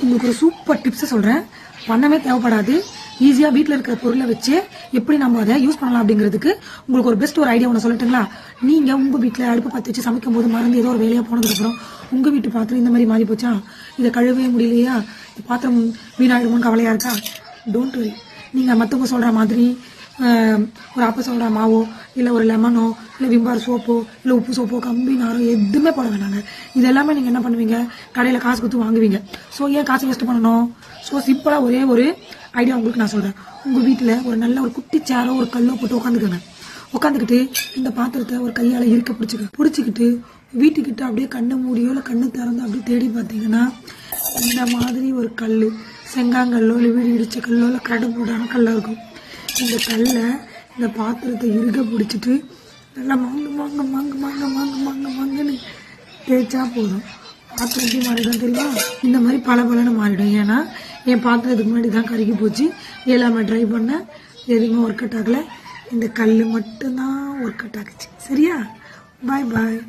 உங்களுக்கு ஒரு சூப்பர் டிப்ஸை சொல்கிறேன். பண்ணவே தேவைப்படாது. ஈஸியாக வீட்டில் இருக்கிற பொருளை வச்சு எப்படி நம்ம அதை யூஸ் பண்ணலாம் அப்படிங்கிறதுக்கு உங்களுக்கு ஒரு பெஸ்ட் ஒரு ஐடியா ஒன்று சொல்லட்டுங்களா? நீங்கள் உங்கள் வீட்டில் அடுப்பு பற்ற வச்சு சமைக்கும் போது மறந்து ஏதோ ஒரு வேலையாக போனதுக்கப்புறம் உங்கள் வீட்டு பாத்திரம் இந்த மாதிரி மாறி போச்சா, இதை கழுவே முடியலையா, பாத்திரம் வீணாயிடுமோன்னு கவலையாக இருக்கா? Don't worry. நீங்கள் மற்றவங்க சொல்கிற மாதிரி ஒரு அப்ப சோடா மாவோ இல்லை ஒரு லெமனோ இல்லை விம்பார் சோப்போ இல்லை உப்பு சோப்போ கம்பி நாரோ எதுவுமே போட வேணாங்க. இது எல்லாமே நீங்கள் என்ன பண்ணுவீங்க, கடையில் காசு கொடுத்து வாங்குவீங்க. ஸோ ஏன் காசு வேஸ்ட் பண்ணணும்? ஸோ சிம்பிளாக ஒரே ஒரு ஐடியா உங்களுக்கு நான் சொல்கிறேன். உங்கள் வீட்டில் ஒரு நல்ல ஒரு குட்டி சேரோ ஒரு கல்லோ போட்டு உட்காந்துக்கிட்டு இந்த பாத்திரத்தை ஒரு கையால் இருக்க பிடிச்சிக்கிட்டு வீட்டுக்கிட்ட அப்படியே கண்ணை மூடியோ இல்லை கண்ணை திறந்து அப்படியே தேடி பார்த்தீங்கன்னா இந்த மாதிரி ஒரு கல், செங்காங்கல்லோ இல்லை வீடு இடிச்ச கல்லோ இல்லை கடை போடான கல்லாக இருக்கும். இந்த கல்லை இந்த பாத்திரத்தை இருக்க பிடிச்சிட்டு நல்லா மாங்குன்னு தேய்ச்சா போதும். பாத்திரம் எப்படி மாறிடும் தெரியுமா? இந்த மாதிரி பலன்னு மாறிடும். ஏன்னா என் பாத்திரத்துக்கு முன்னாடி தான் கருகி போச்சு. எல்லாமே ட்ரை பண்ண எதுவுமே ஒர்க் அவுட் ஆகலை. இந்த கல் மட்டும்தான் ஒர்க் அவுட் ஆகுச்சு. சரியா? பாய் பாய்.